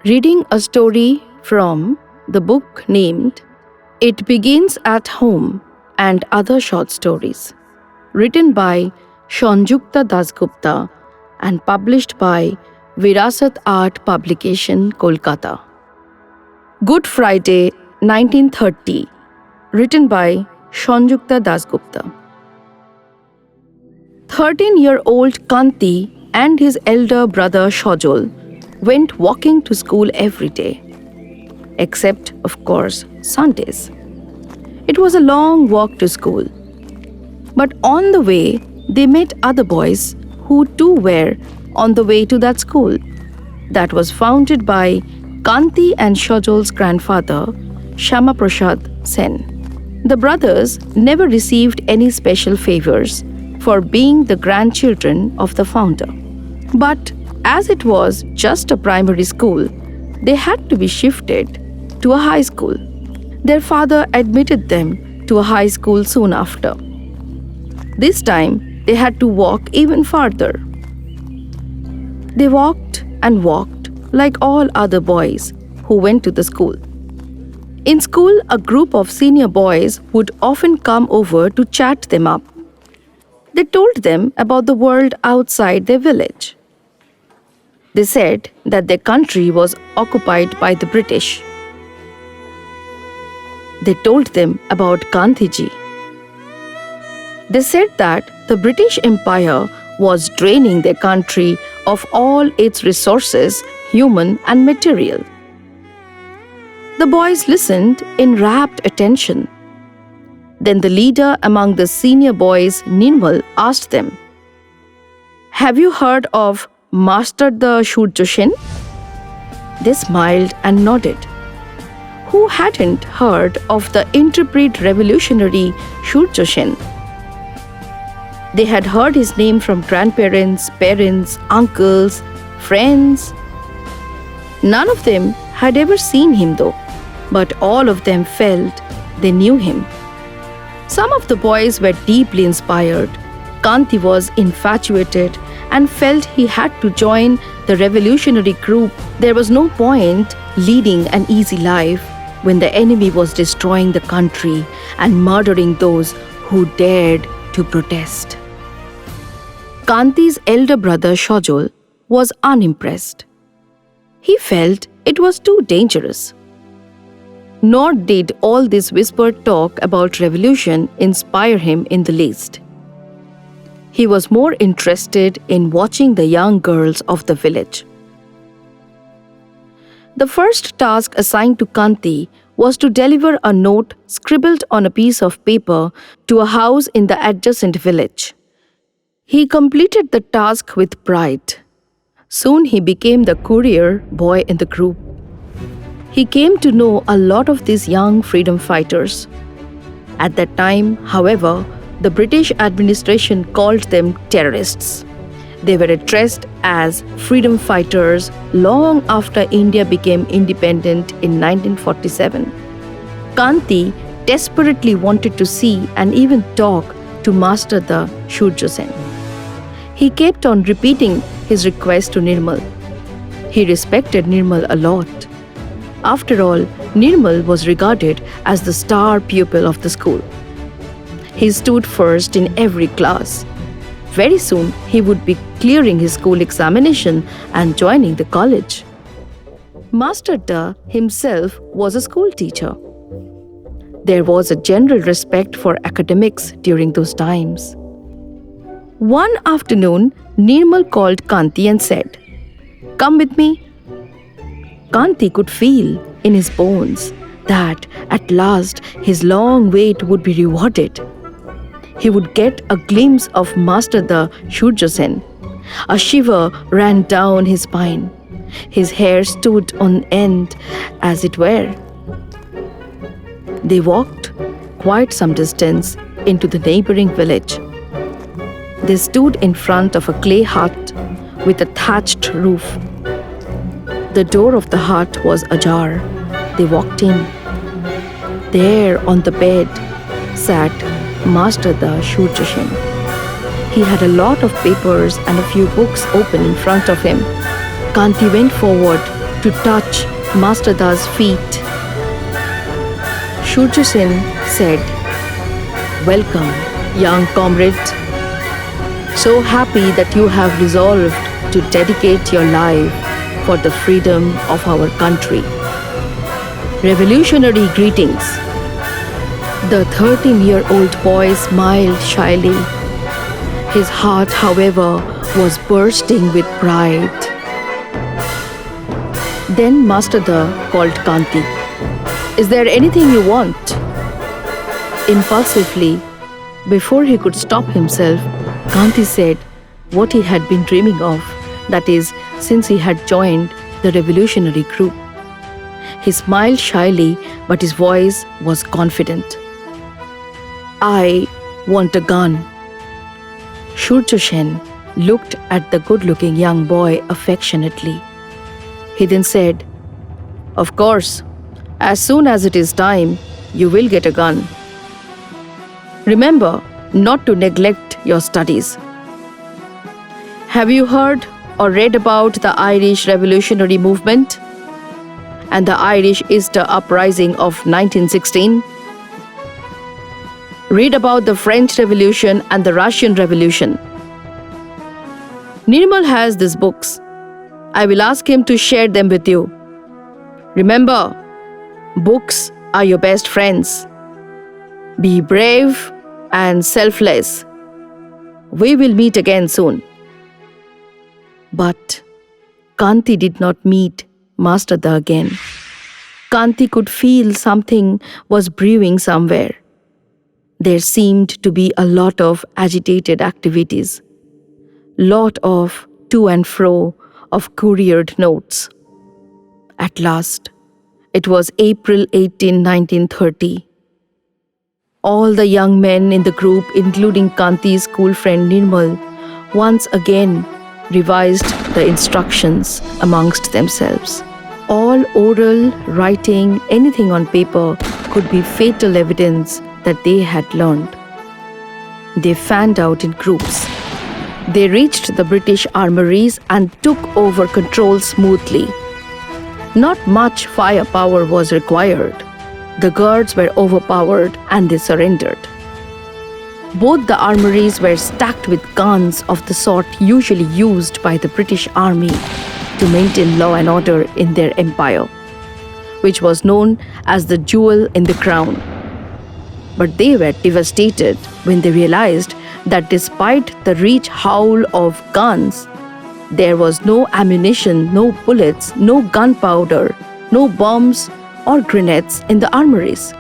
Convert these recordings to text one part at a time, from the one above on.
Reading a story from the book named It Begins at Home and Other Short Stories, written by Sanjukta Dasgupta and published by Virasat Art Publication, Kolkata. Good Friday, 1930, written by Sanjukta Dasgupta. 13-year-old Kanti and his elder brother Shojol went walking to school every day, except, of course, Sundays. It was a long walk to school. But on the way, they met other boys who too were on the way to that school that was founded by Kanti and Shojol's grandfather, Shyamaprasad Sen. The brothers never received any special favors for being the grandchildren of the founder. But as it was just a primary school, they had to be shifted to a high school. Their father admitted them to a high school soon after. This time, they had to walk even farther. They walked and walked like all other boys who went to the school. In school, a group of senior boys would often come over to chat them up. They told them about the world outside their village. They said that their country was occupied by the British. They told them about Gandhiji. They said that the British Empire was draining their country of all its resources, human and material. The boys listened in rapt attention. Then the leader among the senior boys, Nirmal, asked them, "Have you heard of Masterda Surja Sen?" They smiled and nodded. Who hadn't heard of the intrepid revolutionary Surja Sen? They had heard his name from grandparents, parents, uncles, friends. None of them had ever seen him though, but all of them felt they knew him. Some of the boys were deeply inspired. Kanti was infatuated and felt he had to join the revolutionary group. There was no point leading an easy life when the enemy was destroying the country and murdering those who dared to protest. Kanti's elder brother Shojol was unimpressed. He felt it was too dangerous. Nor did all this whispered talk about revolution inspire him in the least. He was more interested in watching the young girls of the village. The first task assigned to Kanti was to deliver a note scribbled on a piece of paper to a house in the adjacent village. He completed the task with pride. Soon he became the courier boy in the group. He came to know a lot of these young freedom fighters. At that time, however, the British administration called them terrorists. They were addressed as freedom fighters long after India became independent in 1947. Kanti desperately wanted to see and even talk to Masterda Surja Sen. He kept on repeating his request to Nirmal. He respected Nirmal a lot. After all, Nirmal was regarded as the star pupil of the school. He stood first in every class. Very soon, he would be clearing his school examination and joining the college. Masterda himself was a school teacher. There was a general respect for academics during those times. One afternoon, Nirmal called Kanti and said, "Come with me." Kanti could feel in his bones that at last his long wait would be rewarded. He would get a glimpse of Masterda Surja Sen. A shiver ran down his spine. His hair stood on end, as it were. They walked quite some distance into the neighboring village. They stood in front of a clay hut with a thatched roof. The door of the hut was ajar. They walked in. There on the bed sat Masterda Surja Sen. He had a lot of papers and a few books open in front of him. Kanti went forward to touch Masterda's feet. Surja Sen said, "Welcome, young comrade. So happy that you have resolved to dedicate your life for the freedom of our country. Revolutionary greetings." The 13-year-old boy smiled shyly. His heart, however, was bursting with pride. Then Masterda called Kanti. "Is there anything you want?" Impulsively, before he could stop himself, Kanti said what he had been dreaming of, that is, since he had joined the revolutionary group. He smiled shyly, but his voice was confident. "I want a gun." Surja Sen looked at the good-looking young boy affectionately. He then said, "Of course, as soon as it is time, you will get a gun. Remember not to neglect your studies." Have you heard or read about the Irish Revolutionary movement and the Irish Easter uprising of 1916? Read about the French Revolution and the Russian Revolution. Nirmal has these books. I will ask him to share them with you. Remember, books are your best friends. Be brave and selfless. We will meet again soon. But Kanti did not meet Masterda again. Kanti could feel something was brewing somewhere. There seemed to be a lot of agitated activities, lot of to and fro of couriered notes. At last, it was April 18, 1930. All the young men in the group, including Kanti's school friend Nirmal, once again revised the instructions amongst themselves. All oral, writing, anything on paper could be fatal evidence that they had learned. They fanned out in groups. They reached the British armories and took over control smoothly. Not much firepower was required. The guards were overpowered and they surrendered. Both the armories were stacked with guns of the sort usually used by the British Army to maintain law and order in their empire, which was known as the jewel in the crown. But they were devastated when they realized that despite the rich howl of guns, there was no ammunition, no bullets, no gunpowder, no bombs or grenades in the armories.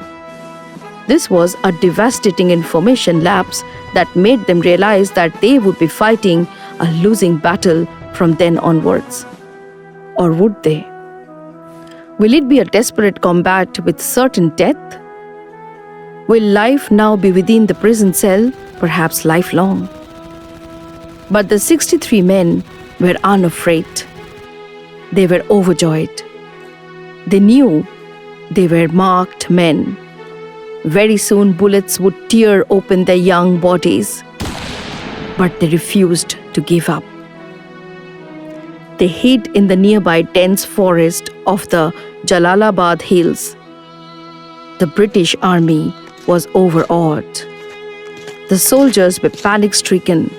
This was a devastating information lapse that made them realize that they would be fighting a losing battle from then onwards. Or would they? Will it be a desperate combat with certain death? Will life now be within the prison cell, perhaps lifelong? But the 63 men were unafraid. They were overjoyed. They knew they were marked men. Very soon bullets would tear open their young bodies. But they refused to give up. They hid in the nearby dense forest of the Jalalabad hills. The British Army was overawed. The soldiers were panic-stricken.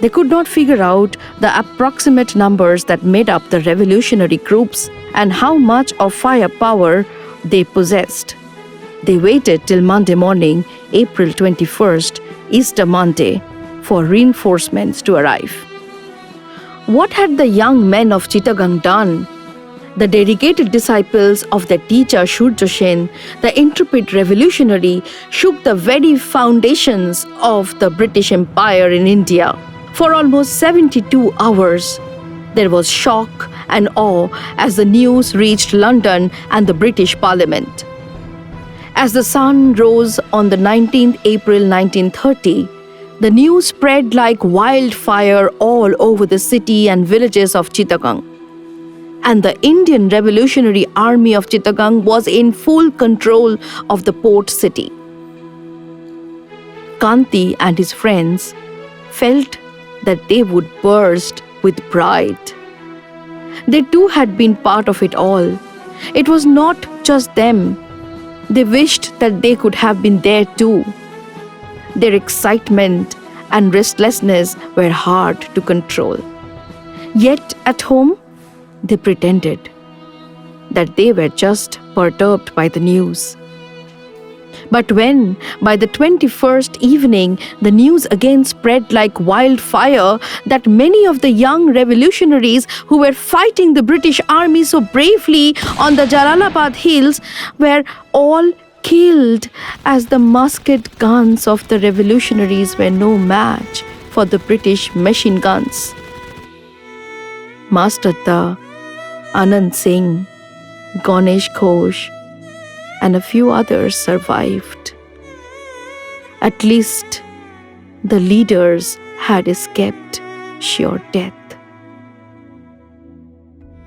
They could not figure out the approximate numbers that made up the revolutionary groups and how much of firepower they possessed. They waited till Monday morning, April 21st, Easter Monday, for reinforcements to arrive. What had the young men of Chittagong done? The dedicated disciples of their teacher Surja Sen, the intrepid revolutionary, shook the very foundations of the British Empire in India. For almost 72 hours, there was shock and awe as the news reached London and the British Parliament. As the sun rose on the 19th April 1930, the news spread like wildfire all over the city and villages of Chittagong. And the Indian Revolutionary Army of Chittagong was in full control of the port city. Kanti and his friends felt that they would burst with pride. They too had been part of it all. It was not just them. They wished that they could have been there too. Their excitement and restlessness were hard to control. Yet at home, they pretended that they were just perturbed by the news. But when, by the 21st evening, the news again spread like wildfire that many of the young revolutionaries who were fighting the British army so bravely on the Jalalabad hills were all killed, as the musket guns of the revolutionaries were no match for the British machine guns. Masterda, Anand Singh, Ganesh Ghosh, and a few others survived. At least the leaders had escaped sure death.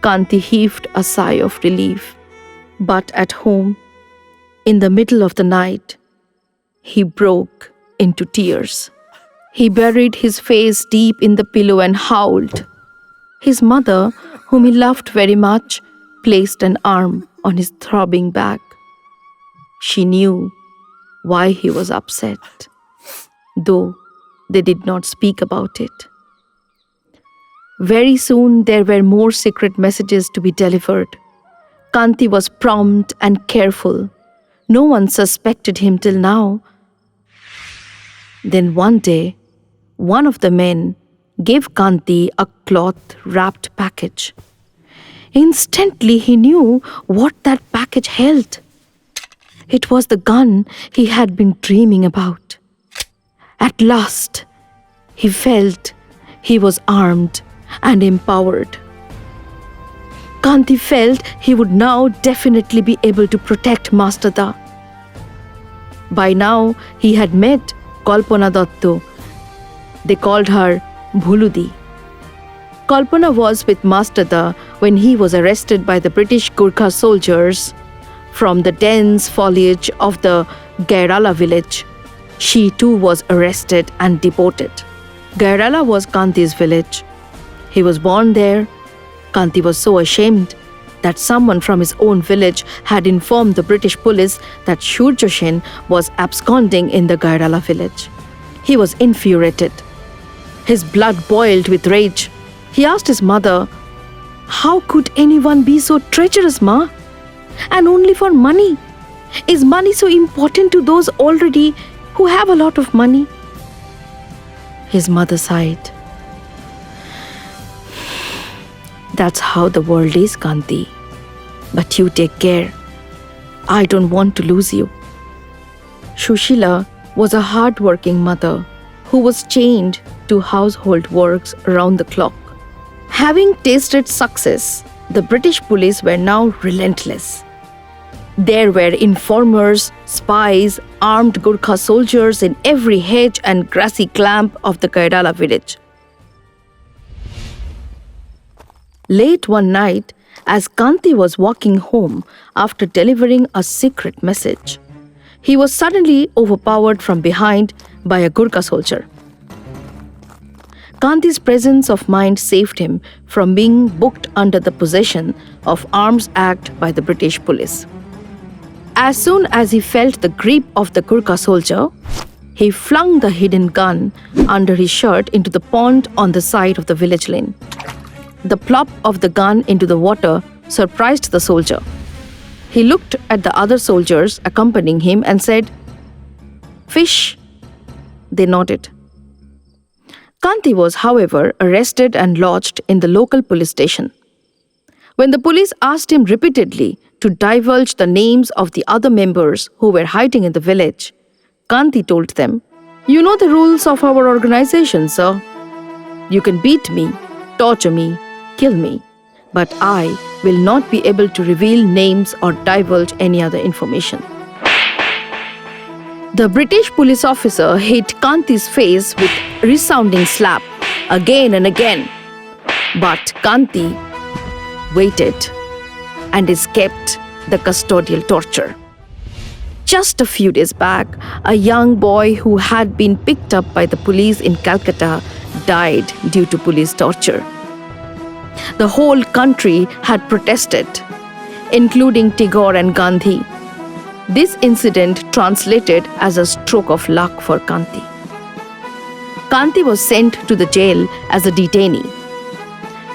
Kanti heaved a sigh of relief, but at home, in the middle of the night, he broke into tears. He buried his face deep in the pillow and howled. His mother, whom he loved very much, placed an arm on his throbbing back. She knew why he was upset, though they did not speak about it. Very soon there were more secret messages to be delivered. Kanti was prompt and careful. No one suspected him till now. Then one day, one of the men gave Kanti a cloth-wrapped package. Instantly he knew what that package held. It was the gun he had been dreaming about. At last, he felt he was armed and empowered. Kanti felt he would now definitely be able to protect Masterda. By now, he had met Kalpana Datto. They called her Bhuludi. Kalpana was with Masterda when he was arrested by the British Gurkha soldiers from the dense foliage of the Gairala village. She too was arrested and deported. Gairala was Kanti's village. He was born there. Kanti was so ashamed that someone from his own village had informed the British police that Surja Sen was absconding in the Gairala village. He was infuriated. His blood boiled with rage. He asked his mother, "How could anyone be so treacherous, Ma? And only for money? Is money so important to those already who have a lot of money?" His mother sighed. "That's how the world is, Kanti. But you take care. I don't want to lose you." Shushila was a hard-working mother who was chained to household works around the clock. Having tasted success, the British police were now relentless. There were informers, spies, armed Gurkha soldiers in every hedge and grassy clamp of the Gairala village. Late one night, as Kanti was walking home after delivering a secret message, he was suddenly overpowered from behind by a Gurkha soldier. Kanti's presence of mind saved him from being booked under the Possession of Arms Act by the British police. As soon as he felt the grip of the Gurkha soldier, he flung the hidden gun under his shirt into the pond on the side of the village lane. The plop of the gun into the water surprised the soldier. He looked at the other soldiers accompanying him and said, "Fish." They nodded. Kanti was, however, arrested and lodged in the local police station. When the police asked him repeatedly to divulge the names of the other members who were hiding in the village, Kanti told them, "You know the rules of our organization, sir. You can beat me, torture me, kill me, but I will not be able to reveal names or divulge any other information." The British police officer hit Kanti's face with a resounding slap again and again. But Kanti waited and escaped the custodial torture. Just a few days back, a young boy who had been picked up by the police in Calcutta died due to police torture. The whole country had protested, including Tagore and Gandhi. This incident translated as a stroke of luck for Kanti. Kanti was sent to the jail as a detainee.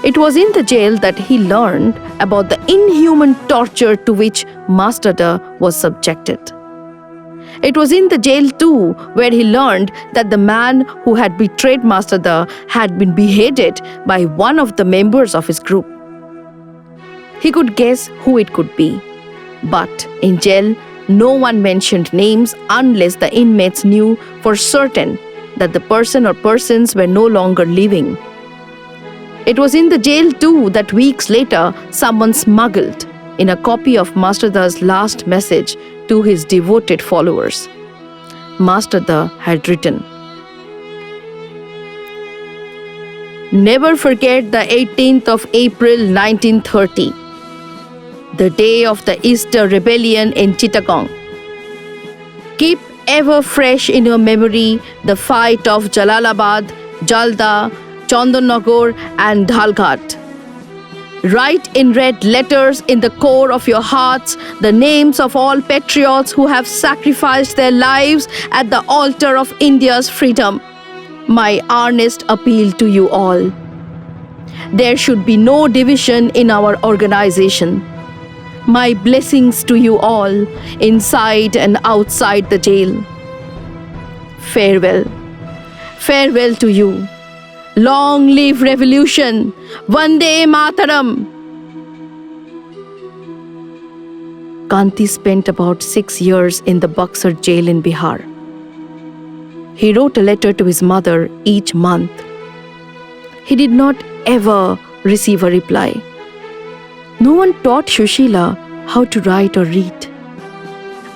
It was in the jail that he learned about the inhuman torture to which Masterda was subjected. It was in the jail too where he learned that the man who had betrayed Masterda had been beheaded by one of the members of his group. He could guess who it could be, but in jail, no one mentioned names unless the inmates knew for certain that the person or persons were no longer living. It was in the jail too that weeks later someone smuggled in a copy of Masterda's last message to his devoted followers. Masterda had written, "Never forget the 18th of April 1930, the day of the Easter Rebellion in Chittagong. Keep ever fresh in your memory the fight of Jalalabad, Jalda, Chandanagar and Dhalghat. Write in red letters in the core of your hearts the names of all patriots who have sacrificed their lives at the altar of India's freedom. My earnest appeal to you all. There should be no division in our organization. My blessings to you all, inside and outside the jail. Farewell. Farewell to you. Long live revolution! Vande Mataram!" Kanti spent about 6 years in the Buxar jail in Bihar. He wrote a letter to his mother each month. He did not ever receive a reply. No one taught Shushila how to write or read.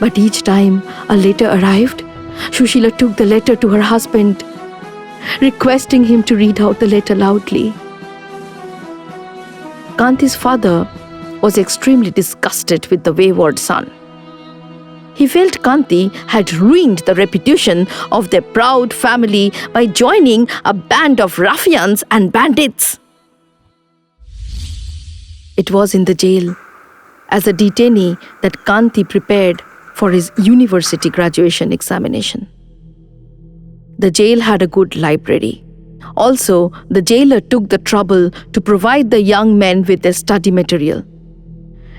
But each time a letter arrived, Shushila took the letter to her husband, requesting him to read out the letter loudly. Kanti's father was extremely disgusted with the wayward son. He felt Kanti had ruined the reputation of their proud family by joining a band of ruffians and bandits. It was in the jail, as a detainee, that Kanti prepared for his university graduation examination. The jail had a good library. Also, the jailer took the trouble to provide the young men with their study material.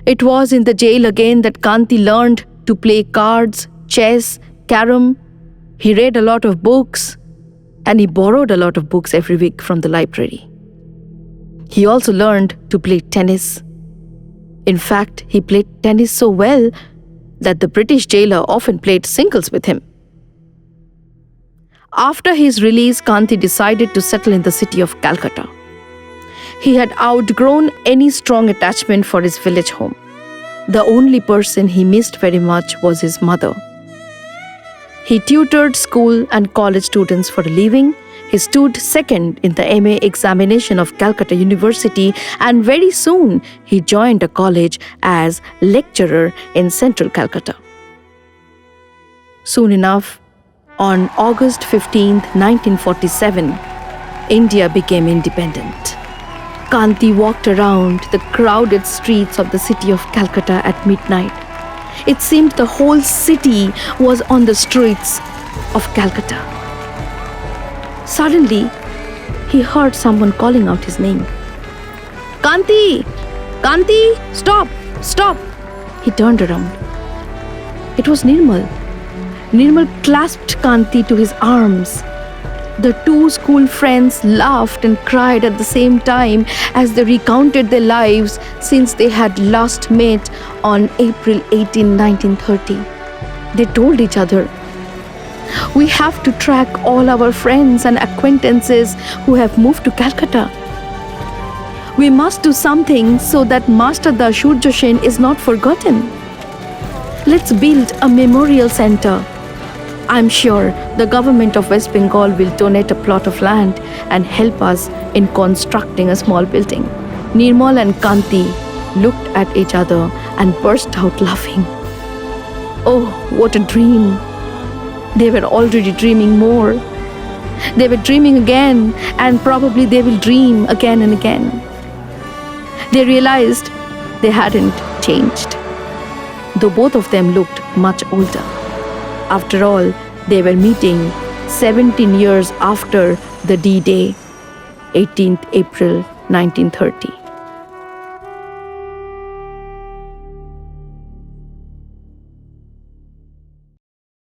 It was in the jail again that Kanti learned to play cards, chess, carom. He read a lot of books, and he borrowed a lot of books every week from the library. He also learned to play tennis. In fact, he played tennis so well that the British jailer often played singles with him. After his release, Kanti decided to settle in the city of Calcutta. He had outgrown any strong attachment for his village home. The only person he missed very much was his mother. He tutored school and college students for a living. He stood second in the MA examination of Calcutta University, and very soon he joined a college as lecturer in central Calcutta. Soon enough, on August 15, 1947, India became independent. Kanti walked around the crowded streets of the city of Calcutta at midnight. It seemed the whole city was on the streets of Calcutta. Suddenly, he heard someone calling out his name. "Kanti! Kanti! Stop! Stop!" He turned around. It was Nirmal. Nirmal clasped Kanti to his arms. The two school friends laughed and cried at the same time as they recounted their lives since they had last met on April 18, 1930. They told each other, "We have to track all our friends and acquaintances who have moved to Calcutta. We must do something so that Masterda Surja Sen is not forgotten. Let's build a memorial center. I'm sure the government of West Bengal will donate a plot of land and help us in constructing a small building." Nirmal and Kanti looked at each other and burst out laughing. Oh, what a dream! They were already dreaming more. They were dreaming again, and probably they will dream again and again. They realized they hadn't changed, though both of them looked much older. After all, they were meeting 17 years after the D-Day, 18th April 1930.